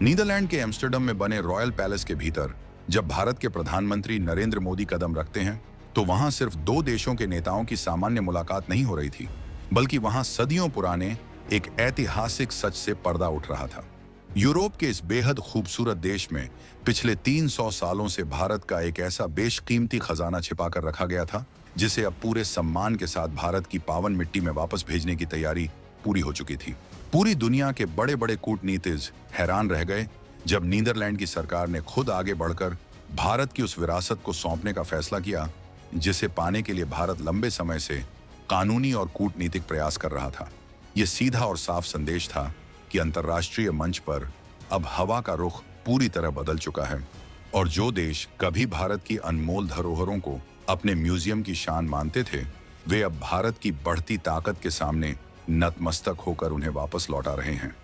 Netherlands के Amsterdam में बने रॉयल पैलेस के भीतर जब भारत के प्रधानमंत्री नरेंद्र मोदी कदम रखते हैं तो वहां सिर्फ दो देशों के नेताओं की सामान्य मुलाकात नहीं हो रही थी, बल्कि वहां सदियों पुराने एक ऐतिहासिक सच से पर्दा उठ रहा था। यूरोप के इस बेहद खूबसूरत देश में पिछले 300 सालों से भारत का एक ऐसा बेशकीमती खजाना छिपा कर रखा गया था, जिसे अब पूरे सम्मान के साथ भारत की पावन मिट्टी में वापस भेजने की तैयारी पूरी हो चुकी थी। पूरी दुनिया के बड़े बड़े कूटनीतिज्ञ हैरान रह गए जब नीदरलैंड की सरकार ने खुद आगे बढ़कर भारत की उस विरासत को सौंपने का फैसला किया, जिसे पाने के लिए भारत लंबे समय से कानूनी और कूटनीतिक प्रयास कर रहा था। यह सीधा और साफ संदेश था कि अंतर्राष्ट्रीय मंच पर अब हवा का रुख पूरी तरह बदल चुका है और जो देश कभी भारत की अनमोल धरोहरों को अपने म्यूजियम की शान मानते थे, वे अब भारत की बढ़ती ताकत के सामने नतमस्तक होकर उन्हें वापस लौटा रहे हैं।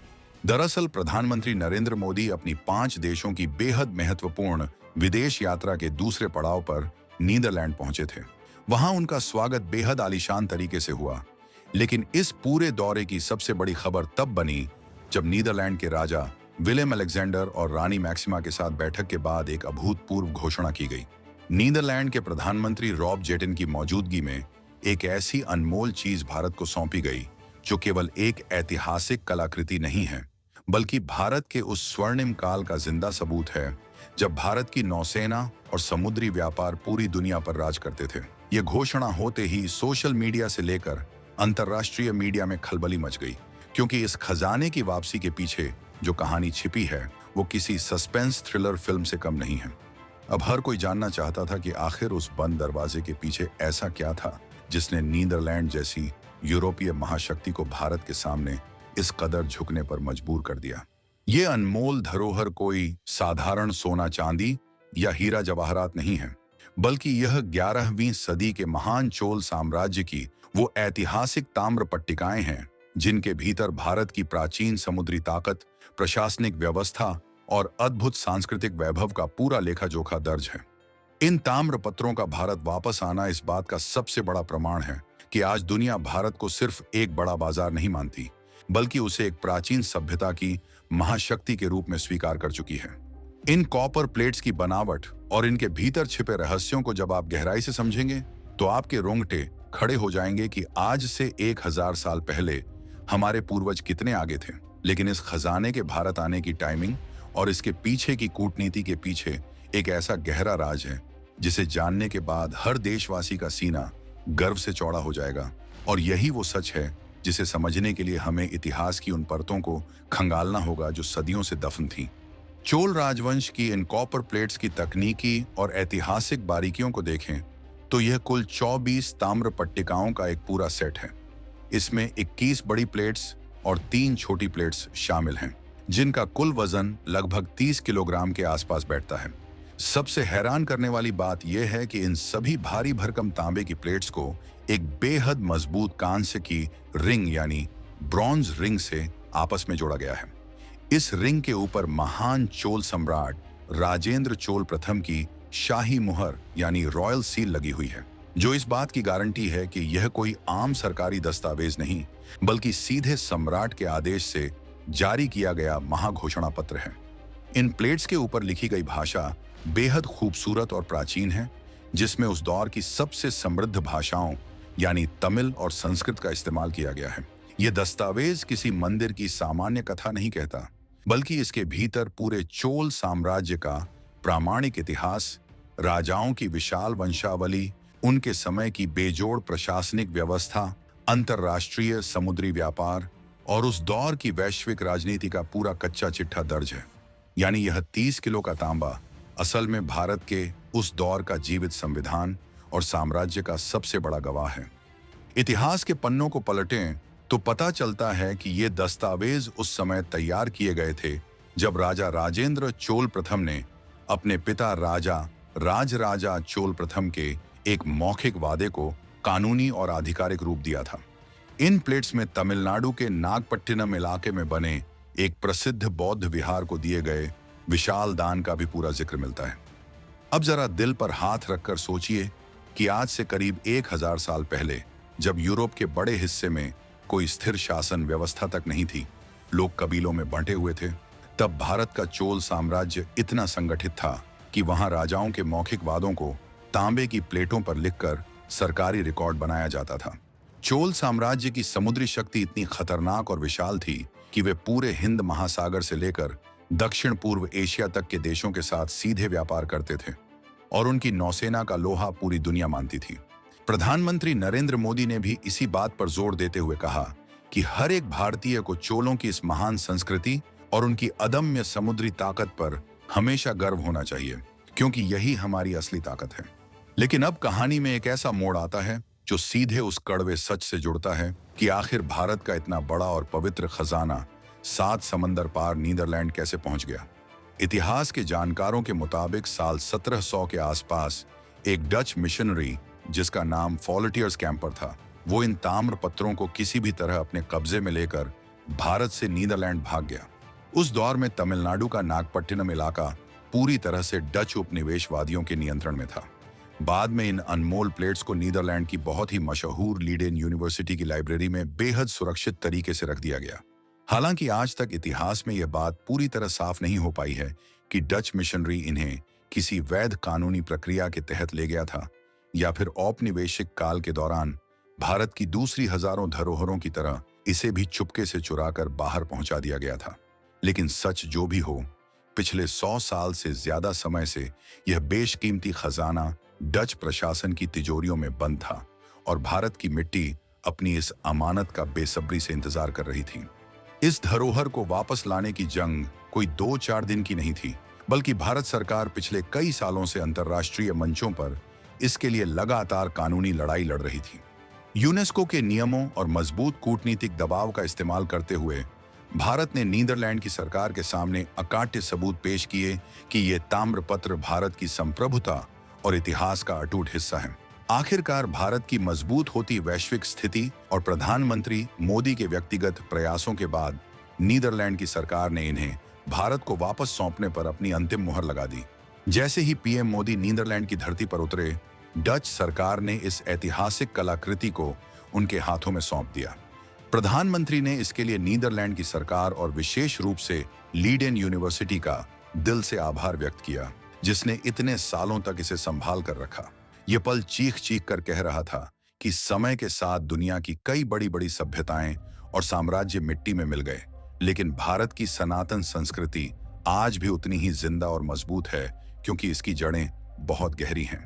दरअसल प्रधानमंत्री नरेंद्र मोदी अपनी 5 देशों की बेहद महत्वपूर्ण विदेश यात्रा के दूसरे पड़ाव पर नीदरलैंड पहुंचे थे। वहां उनका स्वागत बेहद आलीशान तरीके से हुआ, लेकिन इस पूरे दौरे की सबसे बड़ी खबर तब बनी जब नीदरलैंड के राजा विलेम अलेक्जेंडर और रानी मैक्सिमा के साथ बैठक के बाद एक अभूतपूर्व घोषणा की गई। नीदरलैंड के प्रधानमंत्री रॉब जेटन की मौजूदगी में एक ऐसी अनमोल चीज भारत को सौंपी गई जो केवल एक ऐतिहासिक कलाकृति नहीं है, बल्कि भारत के उस स्वर्णिम काल का जिंदा सबूत है जब भारत की नौसेना और समुद्री व्यापार पूरी दुनिया पर राज करते थे। ये घोषणा होते ही सोशल मीडिया से लेकर अंतर्राष्ट्रीय मीडिया में खलबली मच गई, क्योंकि इस खजाने की वापसी के पीछे जो कहानी छिपी है वो किसी सस्पेंस थ्रिलर फिल्म से कम नहीं है। अब हर कोई जानना चाहता था कि आखिर उस बंद दरवाजे के पीछे ऐसा क्या था जिसने नीदरलैंड जैसी यूरोपीय महाशक्ति को भारत के सामने इस कदर झुकने पर मजबूर कर दिया। ये अनमोल धरोहर कोई साधारण सोना चांदी या हीरा जवाहरात नहीं है, बल्कि यह 11वीं सदी के महान चोल साम्राज्य की वो ऐतिहासिक ताम्र पट्टिकाएं हैं जिनके भीतर भारत की प्राचीन समुद्री ताकत, प्रशासनिक व्यवस्था और अद्भुत सांस्कृतिक वैभव का पूरा लेखा जोखा दर्ज है। इन ताम्र पत्रों का भारत वापस आना इस बात का सबसे बड़ा प्रमाण है कि आज दुनिया भारत को सिर्फ एक बड़ा बाजार नहीं मानती, बल्कि उसे एक प्राचीन सभ्यता की महाशक्ति के रूप में स्वीकार कर चुकी है। इन कॉपर प्लेट्स की बनावट और इनके भीतर छिपे रहस्यों को जब आप गहराई से समझेंगे तो आपके रोंगटे खड़े हो जाएंगे कि आज से 1000 साल पहले हमारे पूर्वज कितने आगे थे। लेकिन इस खजाने के भारत आने की टाइमिंग और इसके पीछे की कूटनीति के पीछे एक ऐसा गहरा राज है जिसे जानने के बाद हर देशवासी का सीना गर्व से चौड़ा हो जाएगा। और यही वो सच है जिसे समझने के लिए हमें इतिहास की उन परतों को खंगालना होगा जो सदियों से दफन थीं। चोल राजवंश की इन कॉपर प्लेट्स की तकनीकी और ऐतिहासिक बारीकियों को देखें तो यह कुल 24 ताम्र पट्टिकाओं का एक पूरा सेट है। इसमें 21 बड़ी प्लेट्स और 3 छोटी प्लेट्स शामिल हैं, जिनका कुल वजन लगभग 30 किलोग्राम के आसपास बैठता है। सबसे हैरान करने वाली बात यह है कि इन सभी भारी भरकम तांबे की प्लेट्स को एक बेहद मजबूत कांस्य की रिंग यानी ब्रॉन्ज रिंग से आपस में जोड़ा गया है। इस रिंग के ऊपर महान चोल सम्राट राजेंद्र चोल प्रथम की शाही मुहर यानी रॉयल सील लगी हुई है, जो इस बात की गारंटी है कि यह कोई आम सरकारी दस्तावेज नहीं, बल्कि सीधे सम्राट के आदेश से जारी किया गया महाघोषणा पत्र है। इन प्लेट्स के ऊपर लिखी गई भाषा बेहद खूबसूरत और प्राचीन है, जिसमें उस दौर की सबसे समृद्ध भाषाओं यानी तमिल और संस्कृत का इस्तेमाल किया गया है। यह दस्तावेज किसी मंदिर की सामान्य कथा नहीं कहता, बल्कि इसके भीतर पूरे चोल साम्राज्य का प्रामाणिक इतिहास, राजाओं की विशाल वंशावली, उनके समय की बेजोड़ प्रशासनिक व्यवस्था, अंतर्राष्ट्रीय समुद्री व्यापार और उस दौर की वैश्विक राजनीति का पूरा कच्चा चिट्ठा दर्ज है। यानी यह 30 किलो का तांबा असल में भारत के उस दौर का जीवित संविधान और साम्राज्य का सबसे बड़ा गवाह है। इतिहास के पन्नों को पलटें तो पता चलता है कि ये दस्तावेज उस समय तैयार किए गए थे जब राजा राजेंद्र चोल प्रथम ने अपने पिता राजा राजराजा चोल प्रथम के एक मौखिक वादे को कानूनी और आधिकारिक रूप दिया था। इन प्लेट्स में तमिलनाडु के नागपट्टिनम इलाके में बने एक प्रसिद्ध बौद्ध विहार को दिए गए विशाल दान का भी पूरा जिक्र मिलता है। अब जरा दिल पर हाथ रखकर सोचिए कि आज से करीब 1000 साल पहले, जब यूरोप के बड़े हिस्से में कोई स्थिर शासन व्यवस्था तक नहीं थी, लोग कबीलों में बंटे हुए थे, तब भारत का चोल साम्राज्य इतना संगठित था कि वहां राजाओं के मौखिक वादों को तांबे की प्लेटों पर लिखकर सरकारी रिकॉर्ड बनाया जाता था। चोल साम्राज्य की समुद्री शक्ति इतनी खतरनाक और विशाल थी कि वे पूरे हिंद महासागर से लेकर दक्षिण पूर्व एशिया तक के देशों के साथ सीधे व्यापार करते थे और उनकी नौसेना का लोहा पूरी दुनिया मानती थी। प्रधानमंत्री नरेंद्र मोदी ने भी इसी बात पर जोर देते हुए कहा कि हर एक भारतीय को चोलों की इस महान संस्कृति और उनकी अदम्य समुद्री ताकत पर हमेशा गर्व होना चाहिए, क्योंकि यही हमारी असली ताकत है। लेकिन अब कहानी में एक ऐसा मोड़ आता है जो सीधे उस कड़वे सच से जुड़ता है कि आखिर भारत का इतना बड़ा और पवित्र खजाना 7 समंदर पार नीदरलैंड कैसे पहुंच गया। इतिहास के जानकारों के मुताबिक साल 1700 के आसपास एक डच मिशनरी जिसका नाम फॉलटियर्स कैंपर था, वो इन ताम्र पत्रों को किसी भी तरह अपने कब्जे में लेकर भारत से नीदरलैंड भाग गया। उस दौर में तमिलनाडु का नागपट्टिनम इलाका पूरी तरह से डच उपनिवेशवादियों के नियंत्रण में था। बाद में इन अनमोल प्लेट्स को नीदरलैंड की बहुत ही मशहूर लीडेन यूनिवर्सिटी की लाइब्रेरी में बेहद सुरक्षित तरीके से रख दिया गया। हालांकि आज तक इतिहास में यह बात पूरी तरह साफ नहीं हो पाई है कि डच मिशनरी इन्हें किसी वैध कानूनी प्रक्रिया के तहत ले गया था या फिर औपनिवेशिक काल के दौरान भारत की दूसरी हजारों धरोहरों की तरह इसे भी चुपके से चुराकर बाहर पहुंचा दिया गया था। लेकिन सच जो भी हो, पिछले 100 साल से ज्यादा समय से यह बेशकीमती खजाना डच प्रशासन की तिजोरियों में बंद था और भारत की मिट्टी अपनी इस अमानत का बेसब्री से इंतजार कर रही थी। इस धरोहर को वापस लाने की जंग कोई 2-4 दिन की नहीं थी, बल्कि भारत सरकार पिछले कई सालों से अंतर्राष्ट्रीय मंचों पर इसके लिए लगातार कानूनी लड़ाई लड़ रही थी। यूनेस्को के नियमों और मजबूत कूटनीतिक दबाव का इस्तेमाल करते हुए भारत ने नीदरलैंड की सरकार के सामने अकाट्य सबूत पेश किए कि ये ताम्रपत्र भारत की संप्रभुता और इतिहास का अटूट हिस्सा है। आखिरकार भारत की मजबूत होती वैश्विक स्थिति और प्रधानमंत्री मोदी के व्यक्तिगत प्रयासों के बाद नीदरलैंड की सरकार ने इन्हें भारत को वापस सौंपने पर अपनी अंतिम मुहर लगा दी। जैसे ही पीएम मोदी नीदरलैंड की धरती पर उतरे, डच सरकार ने इस ऐतिहासिक कलाकृति को उनके हाथों में सौंप दिया। प्रधानमंत्री ने इसके लिए नीदरलैंड की सरकार और विशेष रूप से लीडेन यूनिवर्सिटी का दिल से आभार व्यक्त किया, जिसने इतने सालों तक इसे संभाल कर रखा। ये पल चीख चीख कर कह रहा था कि समय के साथ दुनिया की कई बड़ी बड़ी सभ्यताएं और साम्राज्य मिट्टी में मिल गए, लेकिन भारत की सनातन संस्कृति आज भी उतनी ही जिंदा और मजबूत है, क्योंकि इसकी जड़ें बहुत गहरी हैं।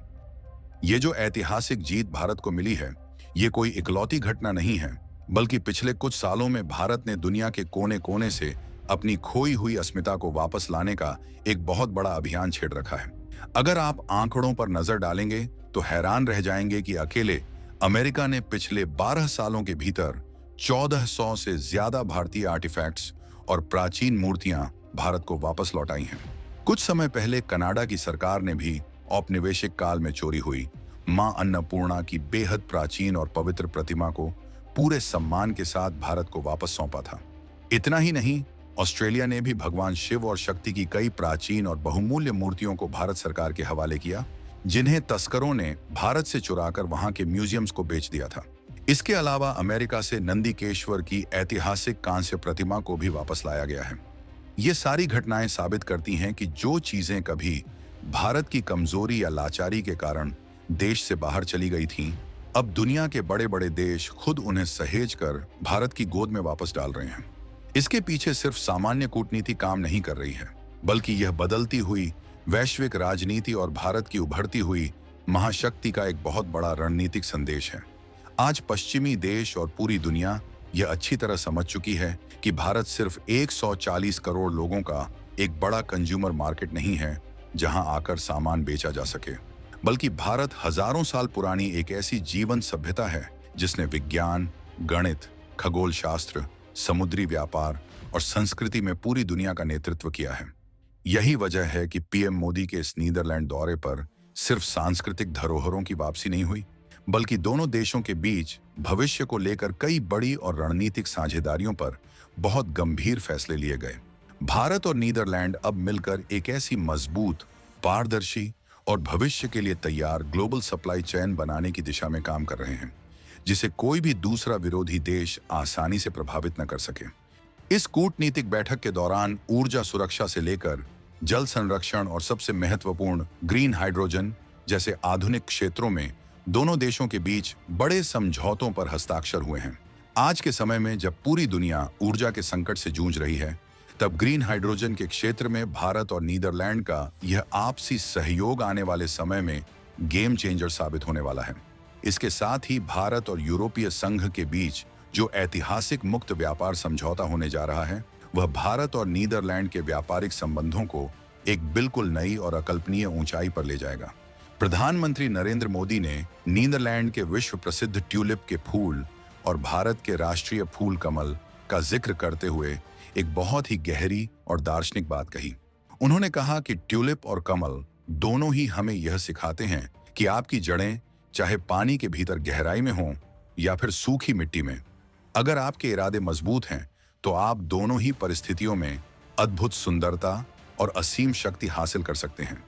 ये जो ऐतिहासिक जीत भारत को मिली है, ये कोई इकलौती घटना नहीं है, बल्कि पिछले कुछ सालों में भारत ने दुनिया के कोने कोने से अपनी खोई हुई अस्मिता को वापस लाने का एक बहुत बड़ा अभियान छेड़ रखा है। अगर आप आंकड़ों पर नजर डालेंगे तो हैरान रह जाएंगे कि अकेले अमेरिका ने पिछले 12 सालों के भीतर 1400 से ज्यादा भारतीय आर्टिफैक्ट्स और प्राचीन मूर्तियां भारत को वापस लौटाई हैं। कुछ समय पहले कनाडा की सरकार ने भी औपनिवेशिक काल में चोरी हुई मां अन्नपूर्णा की बेहद प्राचीन और पवित्र प्रतिमा को पूरे सम्मान के साथ भारत को वापस सौंपा था। इतना ही नहीं, ऑस्ट्रेलिया ने भी भगवान शिव और शक्ति की कई प्राचीन और बहुमूल्य मूर्तियों को भारत सरकार के हवाले किया, जिन्हें तस्करों ने भारत से चुराकर वहां के म्यूजियम्स को बेच दिया था। इसके अलावा अमेरिका से नंदीकेश्वर की ऐतिहासिक कांस्य प्रतिमा को भी वापस लाया गया है। ये सारी घटनाएं साबित करती हैं कि जो चीजें कभी भारत की कमजोरी या लाचारी के कारण देश से बाहर चली गई थीं, अब दुनिया के बड़े बड़े देश खुद उन्हें सहेज कर भारत की गोद में वापस डाल रहे हैं। इसके पीछे सिर्फ सामान्य कूटनीति काम नहीं कर रही है, बल्कि यह बदलती हुई वैश्विक राजनीति और भारत की उभरती हुई महाशक्ति का एक बहुत बड़ा रणनीतिक संदेश है। आज पश्चिमी देश और पूरी दुनिया यह अच्छी तरह समझ चुकी है कि भारत सिर्फ 140 करोड़ लोगों का एक बड़ा कंज्यूमर मार्केट नहीं है जहां आकर सामान बेचा जा सके, बल्कि भारत हजारों साल पुरानी एक ऐसी जीवंत सभ्यता है जिसने विज्ञान, गणित, खगोल शास्त्र, समुद्री व्यापार और संस्कृति में पूरी दुनिया का नेतृत्व किया है। यही वजह है कि पीएम मोदी के इस नीदरलैंड दौरे पर सिर्फ सांस्कृतिक धरोहरों की वापसी नहीं हुई, बल्कि दोनों देशों के बीच भविष्य को लेकर कई बड़ी और रणनीतिक साझेदारियों पर बहुत गंभीर फैसले लिए गए। भारत और नीदरलैंड अब मिलकर एक ऐसी मजबूत, पारदर्शी और भविष्य के लिए तैयार ग्लोबल सप्लाई चेन बनाने की दिशा में काम कर रहे हैं, जिसे कोई भी दूसरा विरोधी देश आसानी से प्रभावित न कर सके। इस कूटनीतिक बैठक के दौरान ऊर्जा सुरक्षा से लेकर जल संरक्षण और सबसे महत्वपूर्ण ग्रीन हाइड्रोजन जैसे आधुनिक क्षेत्रों में दोनों देशों के बीच बड़े समझौतों पर हस्ताक्षर हुए हैं। आज के समय में जब पूरी दुनिया ऊर्जा के संकट से जूझ रही है, तब ग्रीन हाइड्रोजन के क्षेत्र में भारत और नीदरलैंड का यह आपसी सहयोग आने वाले समय में गेम चेंजर साबित होने वाला है। इसके साथ ही भारत और यूरोपीय संघ के बीच जो ऐतिहासिक मुक्त व्यापार समझौता होने जा रहा है, वह भारत और नीदरलैंड के व्यापारिक संबंधों को एक बिल्कुल नई और अकल्पनीय ऊंचाई पर ले जाएगा। प्रधानमंत्री नरेंद्र मोदी ने नीदरलैंड के विश्व प्रसिद्ध ट्यूलिप के फूल और भारत के राष्ट्रीय फूल कमल का जिक्र करते हुए एक बहुत ही गहरी और दार्शनिक बात कही। उन्होंने कहा कि ट्यूलिप और कमल दोनों ही हमें यह सिखाते हैं कि आपकी जड़ें चाहे पानी के भीतर गहराई में हों या फिर सूखी मिट्टी में, अगर आपके इरादे मजबूत हैं तो आप दोनों ही परिस्थितियों में अद्भुत सुंदरता और असीम शक्ति हासिल कर सकते हैं।